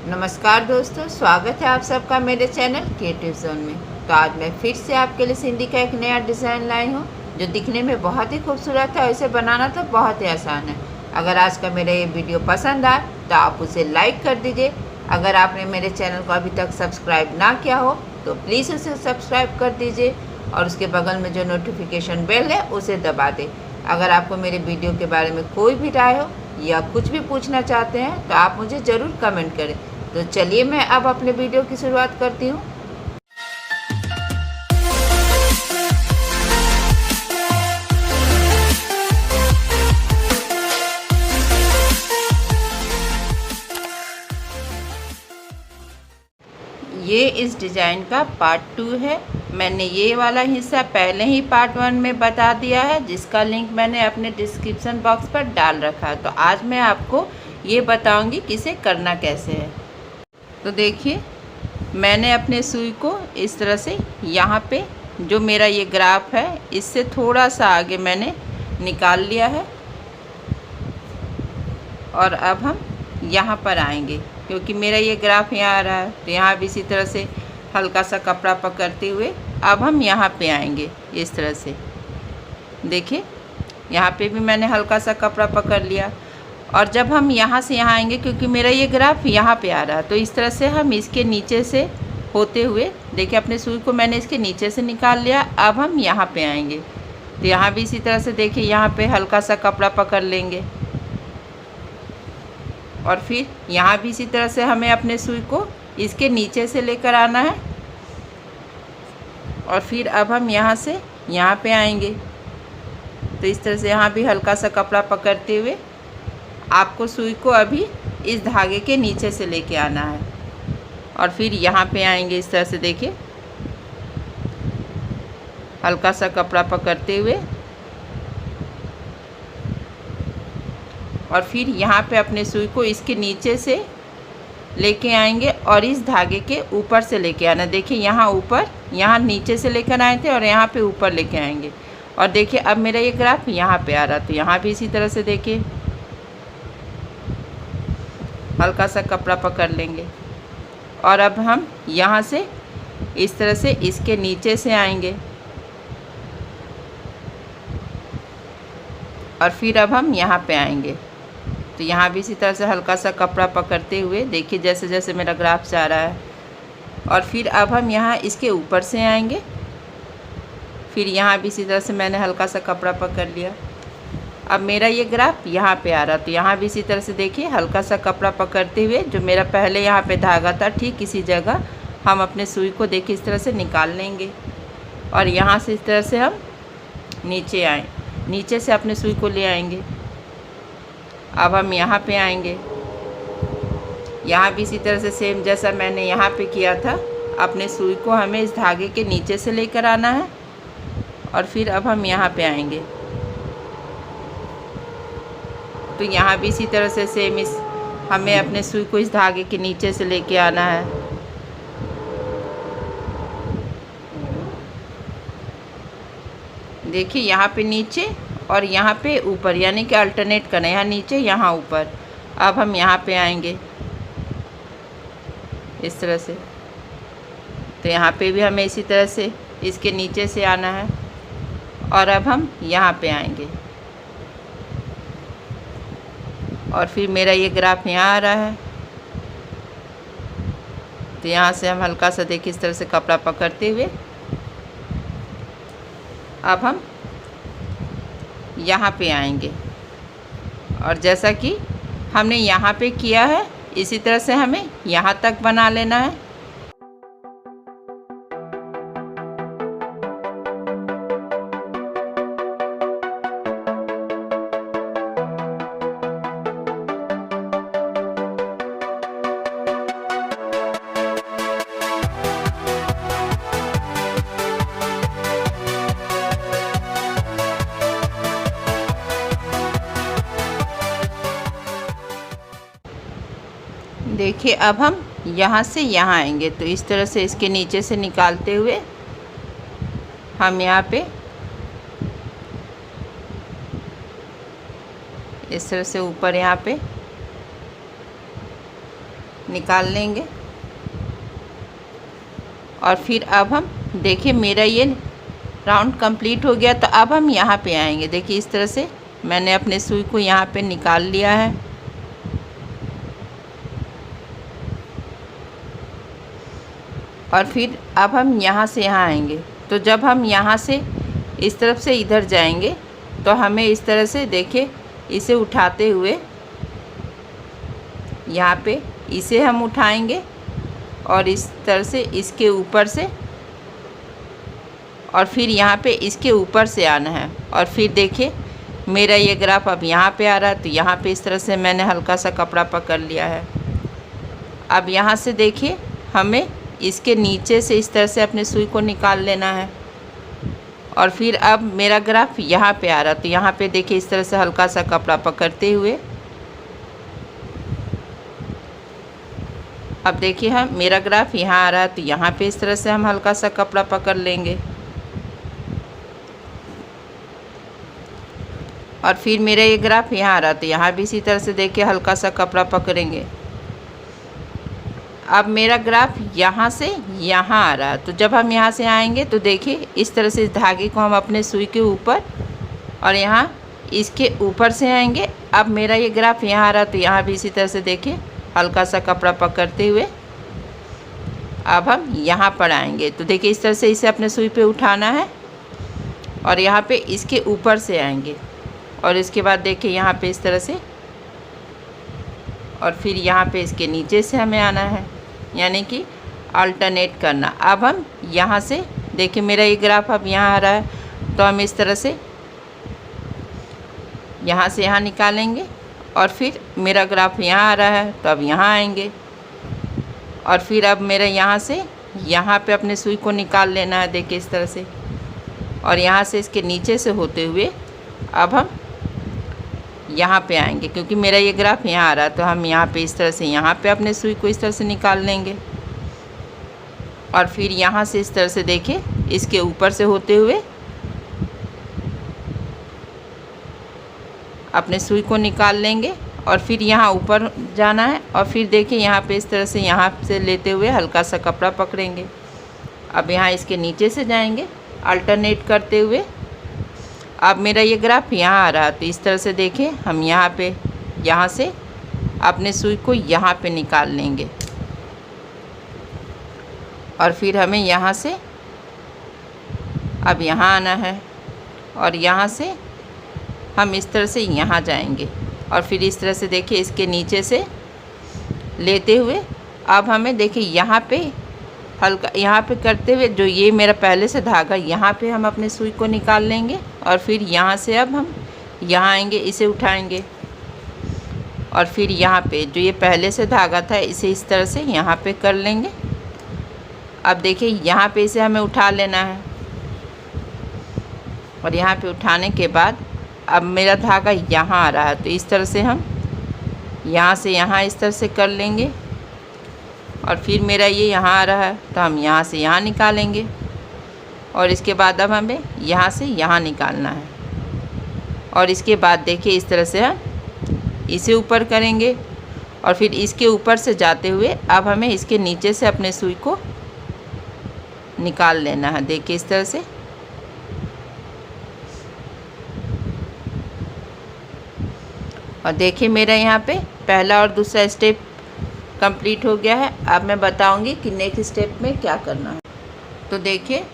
नमस्कार दोस्तों, स्वागत है आप सबका मेरे चैनल क्रिएटिव जोन में। तो आज मैं फिर से आपके लिए सिंधी का एक नया डिज़ाइन लाई हूँ जो दिखने में बहुत ही खूबसूरत है और इसे बनाना तो बहुत ही आसान है। अगर आज का मेरा ये वीडियो पसंद आए तो आप उसे लाइक कर दीजिए। अगर आपने मेरे चैनल को अभी तक सब्सक्राइब ना किया हो तो प्लीज़ उसे सब्सक्राइब कर दीजिए और उसके बगल में जो नोटिफिकेशन बेल है उसे दबा दें। अगर आपको मेरे वीडियो के बारे में कोई भी राय हो या कुछ भी पूछना चाहते हैं तो आप मुझे ज़रूर कमेंट करें। तो चलिए मैं अब अपने वीडियो की शुरुआत करती हूँ। ये इस डिज़ाइन का पार्ट 2 है। मैंने ये वाला हिस्सा पहले ही पार्ट 1 में बता दिया है, जिसका लिंक मैंने अपने डिस्क्रिप्शन बॉक्स पर डाल रखा है। तो आज मैं आपको ये बताऊंगी कि इसे करना कैसे है। तो देखिए, मैंने अपने सुई को इस तरह से यहाँ पे जो मेरा ये ग्राफ है इससे थोड़ा सा आगे मैंने निकाल लिया है और अब हम यहाँ पर आएंगे क्योंकि मेरा ये ग्राफ यहाँ आ रहा है। तो यहाँ भी इसी तरह से हल्का सा कपड़ा पकड़ते हुए अब हम यहाँ पे आएंगे। इस तरह से देखिए, यहाँ पे भी मैंने हल्का सा कपड़ा पकड़ लिया और जब हम यहाँ से यहाँ आएंगे क्योंकि मेरा ये ग्राफ यहाँ पे आ रहा है, तो इस तरह से हम इसके नीचे से होते हुए देखिए अपने सुई को मैंने इसके नीचे से निकाल लिया। अब हम यहाँ पे आएंगे तो यहाँ भी इसी तरह से देखिए यहाँ पे हल्का सा कपड़ा पकड़ लेंगे और फिर यहाँ भी इसी तरह से हमें अपने सुई को इसके नीचे से लेकर आना है और फिर अब हम यहाँ से यहाँ पे आएंगे। तो इस तरह से यहाँ भी हल्का सा कपड़ा पकड़ते हुए आपको सुई को अभी इस धागे के नीचे से लेके आना है और फिर यहाँ पे आएंगे। इस तरह से देखिए हल्का सा कपड़ा पकड़ते हुए और फिर यहाँ पे अपने सुई को इसके नीचे से लेके आएंगे और इस धागे के ऊपर से लेके आना। देखिए यहाँ ऊपर, यहाँ नीचे से लेकर आए थे और यहाँ पे ऊपर लेके आएंगे और देखिए अब मेरा ये ग्राफ यहाँ पे आ रहा। तो यहाँ भी इसी तरह से देखिए हल्का सा कपड़ा पकड़ लेंगे और अब हम यहाँ से इस तरह से इसके नीचे से आएंगे और फिर अब हम यहाँ पे आएंगे। तो यहाँ भी इसी तरह से हल्का सा कपड़ा पकड़ते हुए देखिए जैसे जैसे मेरा ग्राफ जा रहा है और फिर अब हम यहाँ इसके ऊपर से आएंगे। फिर यहाँ भी इसी तरह से मैंने हल्का सा कपड़ा पकड़ लिया। अब मेरा ये ग्राफ यहाँ पे आ रहा। तो यहाँ भी इसी तरह से देखिए हल्का सा कपड़ा पकड़ते हुए जो मेरा पहले यहाँ पे धागा था ठीक इसी जगह हम अपने सुई को देखिए इस तरह से निकाल लेंगे और यहाँ से इस तरह से हम नीचे आए, नीचे से अपने सुई को ले आएंगे। अब हम यहाँ पे आएंगे, यहाँ भी इसी तरह से सेम जैसा मैंने यहाँ पे किया था अपने सुई को हमें इस धागे के नीचे से लेकर आना है और फिर अब हम यहाँ पे आएंगे। तो यहाँ भी इसी तरह से सेम इस हमें अपने सुई को इस धागे के नीचे से लेके आना है। देखिए यहाँ पे नीचे और यहाँ पे ऊपर, यानी कि अल्टरनेट करना, यहाँ नीचे यहाँ ऊपर। अब हम यहाँ पे आएंगे इस तरह से। तो यहाँ पे भी हमें इसी तरह से इसके नीचे से आना है और अब हम यहाँ पे आएंगे और फिर मेरा ये ग्राफ यहाँ आ रहा है। तो यहाँ से हम हल्का सा देखिए इस तरह से कपड़ा पकड़ते हुए अब हम यहाँ पे आएंगे और जैसा कि हमने यहाँ पे किया है इसी तरह से हमें यहाँ तक बना लेना है। देखिए अब हम यहाँ से यहाँ आएंगे। तो इस तरह से इसके नीचे से निकालते हुए हम यहाँ पे इस तरह से ऊपर यहाँ पे निकाल लेंगे। और फिर अब हम देखिए मेरा ये राउंड कंप्लीट हो गया। तो अब हम यहाँ पे आएंगे। देखिए इस तरह से मैंने अपने सुई को यहाँ पे निकाल लिया है। और फिर अब हम यहाँ से यहाँ आएंगे। तो जब हम यहाँ से इस तरफ से इधर जाएंगे तो हमें इस तरह से देखिए इसे उठाते हुए यहाँ पे इसे हम उठाएंगे और इस तरह से इसके ऊपर से, और फिर यहाँ पे इसके ऊपर से आना है। और फिर देखिए मेरा ये ग्राफ अब यहाँ पे आ रहा है। तो यहाँ पे इस तरह से मैंने हल्का सा कपड़ा पकड़ लिया है। अब यहाँ से देखिए हमें इसके नीचे से इस तरह से अपने सुई को निकाल लेना है। और फिर अब मेरा ग्राफ यहाँ पे आ रहा है। तो यहाँ पे देखिए इस तरह से हल्का सा कपड़ा पकड़ते हुए अब देखिए हम मेरा ग्राफ यहाँ आ रहा है। तो यहाँ पे इस तरह से हम हल्का सा कपड़ा पकड़ लेंगे। और फिर मेरा ये ग्राफ यहाँ आ रहा है। तो यहाँ भी इसी तरह से देखिए हल्का सा कपड़ा पकड़ेंगे। अब मेरा ग्राफ यहाँ से यहाँ आ रहा है। तो जब हम यहाँ से आएंगे तो देखिए इस तरह से इस धागे को हम अपने सुई के ऊपर और यहाँ इसके ऊपर से आएंगे। अब मेरा ये ग्राफ यहाँ आ रहा है। तो यहाँ भी इसी तरह से देखिए हल्का सा कपड़ा पकड़ते हुए अब हम यहाँ पर आएंगे। तो देखिए इस तरह से इसे अपने सुई पे उठाना है और यहाँ पे इसके ऊपर से आएंगे। और इसके बाद देखिए यहाँ पे इस तरह से, और फिर यहाँ पे इसके नीचे से हमें आना है, यानी कि अल्टरनेट करना। अब हम यहाँ से देखिए मेरा ये ग्राफ अब यहाँ आ रहा है। तो हम इस तरह से यहाँ से यहाँ निकालेंगे। और फिर मेरा ग्राफ यहाँ आ रहा है। तो अब यहाँ आएंगे। और फिर अब मेरा यहाँ से यहाँ पे अपने सुई को निकाल लेना है। देखिए इस तरह से, और यहाँ से इसके नीचे से होते हुए अब हम यहाँ पे आएंगे। क्योंकि मेरा ये ग्राफ यहाँ आ रहा है तो हम यहाँ पे इस तरह से यहाँ पे अपने सुई को इस तरह से निकाल लेंगे। और फिर यहाँ से इस तरह से देखिए इसके ऊपर से होते हुए अपने सुई को निकाल लेंगे। और फिर यहाँ ऊपर जाना है। और फिर देखिए यहाँ पे इस तरह से यहाँ से लेते हुए हल्का सा कपड़ा पकड़ेंगे। अब यहाँ इसके नीचे से जाएंगे अल्टरनेट करते हुए। अब मेरा ये ग्राफ यहाँ आ रहा है। तो इस तरह से देखिए हम यहाँ से अपने सुई को यहाँ पे निकाल लेंगे। और फिर हमें यहाँ से अब यहाँ आना है। और यहाँ से हम इस तरह से यहाँ जाएंगे। और फिर इस तरह से देखिए इसके नीचे से लेते हुए अब हमें देखिए यहाँ पे हल्का यहाँ पे करते हुए जो ये मेरा पहले से धागा यहाँ पे हम अपने सुई को निकाल लेंगे। और फिर यहाँ से अब हम यहाँ आएंगे, इसे उठाएंगे। और फिर यहाँ पे जो ये पहले से धागा था इसे इस तरह से यहाँ पे कर लेंगे। अब देखिए यहाँ पे इसे हमें उठा लेना है। और यहाँ पे उठाने के बाद अब मेरा धागा यहाँ आ रहा है। तो इस तरह से हम यहाँ से यहाँ इस तरह से कर लेंगे। और फिर मेरा ये यहाँ आ रहा है तो हम यहाँ से यहाँ निकालेंगे। और इसके बाद अब हमें यहाँ से यहाँ निकालना है। और इसके बाद देखिए इस तरह से हम इसे ऊपर करेंगे। और फिर इसके ऊपर से जाते हुए अब हमें इसके नीचे से अपने सुई को निकाल लेना है। देखिए इस तरह से। और देखिए मेरा यहाँ पे पहला और दूसरा स्टेप कंप्लीट हो गया है। अब मैं बताऊंगी कि नेक्स्ट स्टेप में क्या करना है। तो देखिए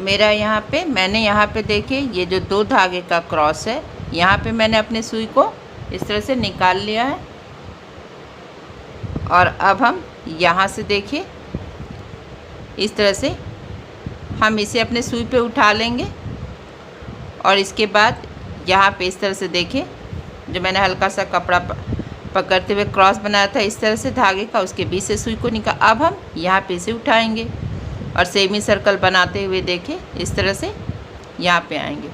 मेरा मैंने यहाँ पे देखिए ये जो दो धागे का क्रॉस है यहाँ पे मैंने अपने सुई को इस तरह से निकाल लिया है। और अब हम यहाँ से देखिए इस तरह से हम इसे अपने सुई पे उठा लेंगे। और इसके बाद यहाँ पे इस तरह से देखिए जो मैंने हल्का सा कपड़ा पकड़ते हुए क्रॉस बनाया था इस तरह से धागे का, उसके बीच से सुई को निकाल अब हम यहाँ पे इसे उठाएंगे और सेमी सर्कल बनाते हुए देखिए इस तरह से यहाँ पे आएंगे।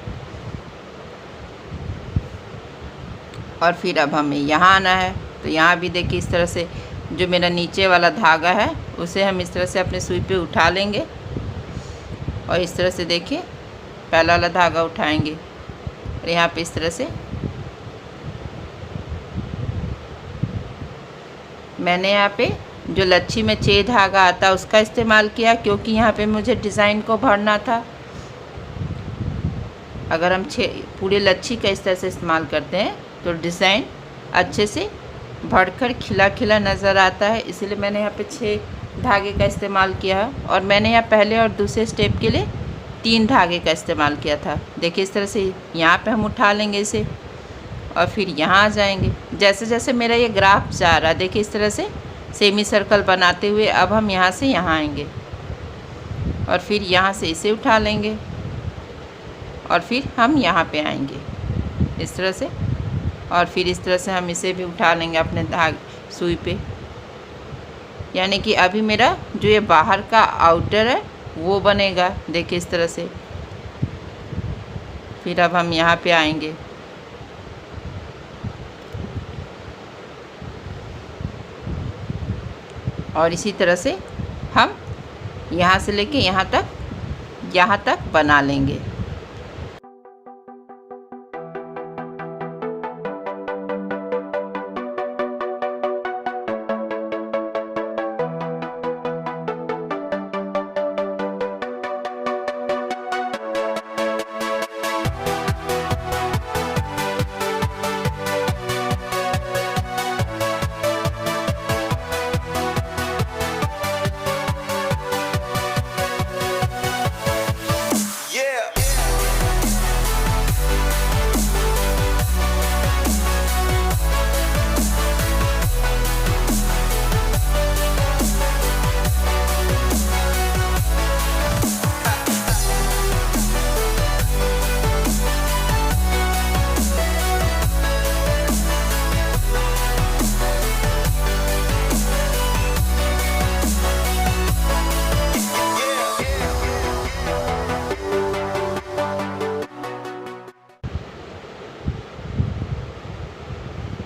और फिर अब हमें यहाँ आना है। तो यहाँ भी देखिए इस तरह से जो मेरा नीचे वाला धागा है उसे हम इस तरह से अपने सुई पे उठा लेंगे। और इस तरह से देखिए पहला वाला धागा उठाएंगे और यहाँ पे इस तरह से मैंने यहाँ पे जो लच्छी में 6 धागा आता है उसका इस्तेमाल किया, क्योंकि यहाँ पे मुझे डिज़ाइन को भरना था। अगर हम 6 पूरे लच्छी का इस तरह से इस्तेमाल करते हैं तो डिज़ाइन अच्छे से भरकर खिला खिला नज़र आता है, इसलिए मैंने यहाँ पे 6 धागे का इस्तेमाल किया है। और मैंने यहाँ पहले और दूसरे स्टेप के लिए 3 धागे का इस्तेमाल किया था। देखिए इस तरह से यहाँ पे हम उठा लेंगे इसे और फिर यहाँ आ जाएंगे। जैसे जैसे मेरा ये ग्राफ जा रहा है, देखिए इस तरह से सेमी सर्कल बनाते हुए अब हम यहाँ से यहाँ आएंगे और फिर यहाँ से इसे उठा लेंगे और फिर हम यहाँ पे आएंगे इस तरह से, और फिर इस तरह से हम इसे भी उठा लेंगे अपने सुई पे। यानी कि अभी मेरा जो ये बाहर का आउटर है वो बनेगा। देखिए इस तरह से। फिर अब हम यहाँ पे आएंगे और इसी तरह से हम यहाँ से लेके यहाँ तक बना लेंगे।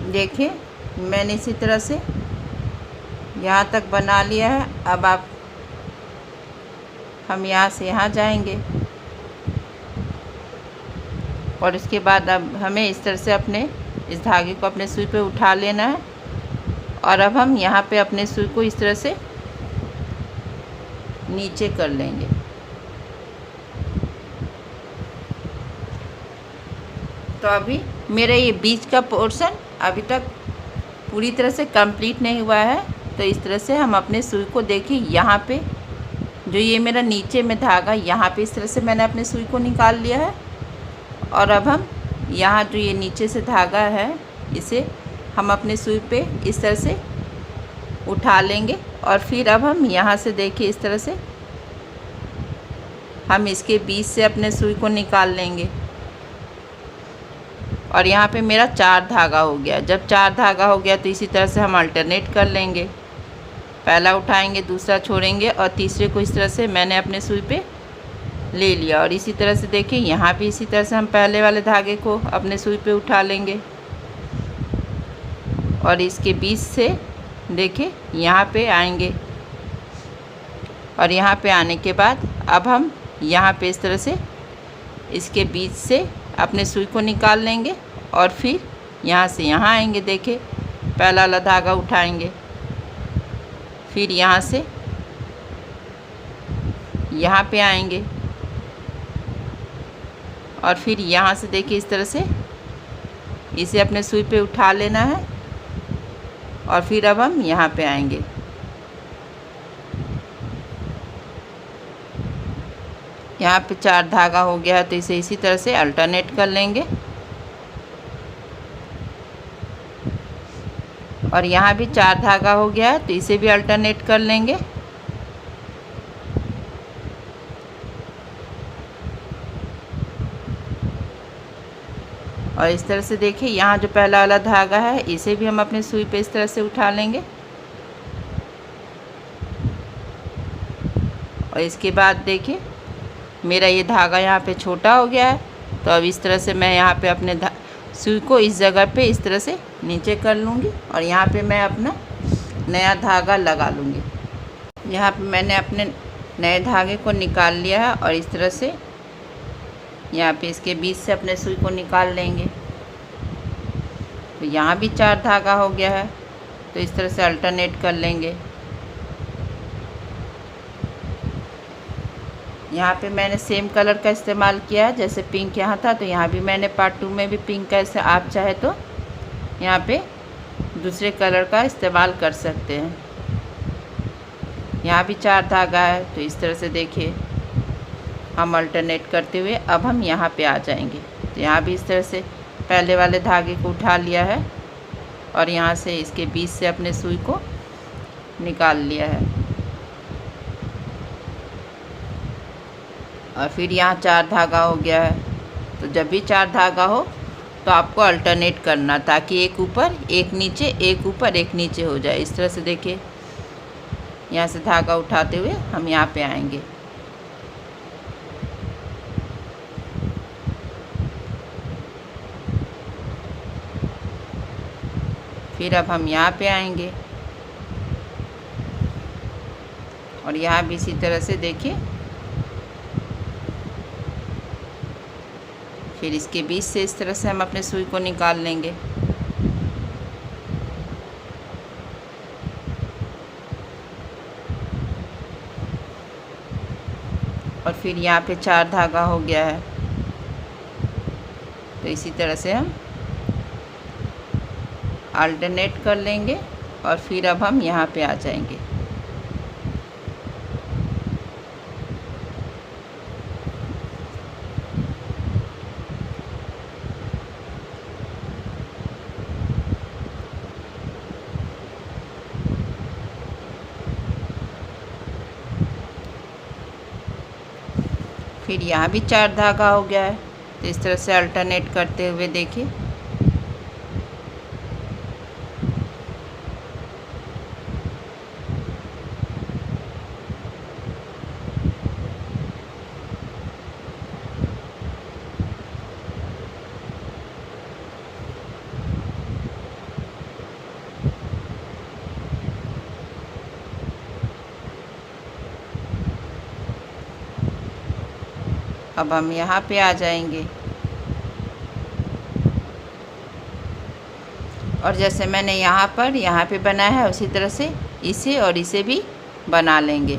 देखिए मैंने इसी तरह से यहाँ तक बना लिया है। अब हम यहाँ से यहाँ जाएंगे और इसके बाद अब हमें इस तरह से अपने इस धागे को अपने सुई पे उठा लेना है और अब हम यहाँ पे अपने सुई को इस तरह से नीचे कर लेंगे। तो अभी मेरा ये बीच का पोर्शन अभी तक पूरी तरह से कंप्लीट नहीं हुआ है। तो इस तरह से हम अपने सुई को देखिए, यहाँ पे जो ये मेरा नीचे में धागा, यहाँ पे इस तरह से मैंने अपने सुई को निकाल लिया है और अब हम यहाँ जो ये नीचे से धागा है इसे हम अपने सुई पे इस तरह से उठा लेंगे और फिर अब हम यहाँ से देखिए इस तरह से हम इसके बीच से अपने सुई को निकाल लेंगे और यहाँ पे मेरा 4 धागा हो गया। जब 4 धागा हो गया तो इसी तरह से हम अल्टरनेट कर लेंगे। पहला उठाएंगे, दूसरा छोड़ेंगे और तीसरे को इस तरह से मैंने अपने सुई पे ले लिया और इसी तरह से देखिए यहाँ भी इसी तरह से हम पहले वाले धागे को अपने सुई पे उठा लेंगे और इसके बीच से देखिए यहाँ पे आएंगे और यहाँ पे आने के बाद अब हम यहाँ पे इस तरह से इसके बीच से अपने सुई को निकाल लेंगे और फिर यहाँ से यहाँ आएंगे। देखिए पहला वाला धागा उठाएंगे, फिर यहाँ से यहाँ पे आएंगे और फिर यहाँ से देखिए इस तरह से इसे अपने सुई पे उठा लेना है और फिर अब हम यहाँ पे आएंगे। यहाँ पे 4 धागा हो गया है तो इसे इसी तरह से अल्टरनेट कर लेंगे और यहाँ भी 4 धागा हो गया है तो इसे भी अल्टरनेट कर लेंगे और इस तरह से देखिए यहाँ जो पहला वाला धागा है इसे भी हम अपने सुई पे इस तरह से उठा लेंगे और इसके बाद देखिए मेरा ये धागा यहाँ पे छोटा हो गया है। तो अब इस तरह से मैं यहाँ पे अपने सुई को इस जगह पे इस तरह से नीचे कर लूँगी और यहाँ पे मैं अपना नया धागा लगा लूँगी। यहाँ पे मैंने अपने नए धागे को निकाल लिया है और इस तरह से यहाँ पे इसके बीच से अपने सुई को निकाल लेंगे। तो यहाँ भी 4 धागा हो गया है तो इस तरह से अल्टरनेट कर लेंगे। यहाँ पे मैंने सेम कलर का इस्तेमाल किया है, जैसे पिंक यहाँ था तो यहाँ भी मैंने पार्ट 2 में भी पिंक का, ऐसे आप चाहे तो यहाँ पे दूसरे कलर का इस्तेमाल कर सकते हैं। यहाँ भी 4 धागा है, तो इस तरह से देखिए हम अल्टरनेट करते हुए अब हम यहाँ पे आ जाएंगे। तो यहाँ भी इस तरह से पहले वाले धागे को उठा लिया है और यहाँ से इसके बीच से अपने सुई को निकाल लिया है और फिर यहाँ 4 धागा हो गया है। तो जब भी 4 धागा हो तो आपको अल्टरनेट करना, ताकि एक ऊपर एक नीचे, एक ऊपर एक नीचे हो जाए। इस तरह से देखिए यहाँ से धागा उठाते हुए हम यहाँ पे आएंगे। फिर अब हम यहाँ पे आएंगे और यहाँ भी इसी तरह से देखिए, फिर इसके बीच से इस तरह से हम अपने सुई को निकाल लेंगे। और फिर यहाँ पे 4 धागा हो गया है, तो इसी तरह से हम अल्टरनेट कर लेंगे और फिर अब हम यहाँ पे आ जाएंगे। फिर यहाँ भी 4 धागा हो गया है, तो इस तरह से अल्टरनेट करते हुए देखिए अब हम यहाँ पे आ जाएंगे। और जैसे मैंने यहाँ पे बनाया है उसी तरह से इसे और इसे भी बना लेंगे।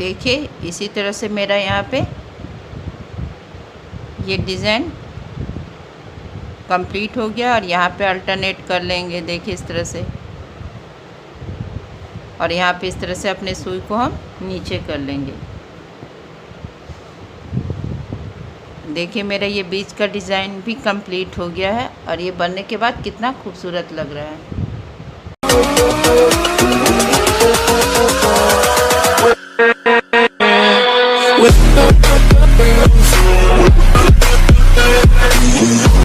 देखिए इसी तरह से मेरा यहाँ पे ये डिज़ाइन कंप्लीट हो गया और यहाँ पे अल्टरनेट कर लेंगे। देखिए इस तरह से, और यहाँ पे इस तरह से अपने सुई को हम नीचे कर लेंगे। देखिए मेरा ये बीच का डिज़ाइन भी कंप्लीट हो गया है और ये बनने के बाद कितना खूबसूरत लग रहा है।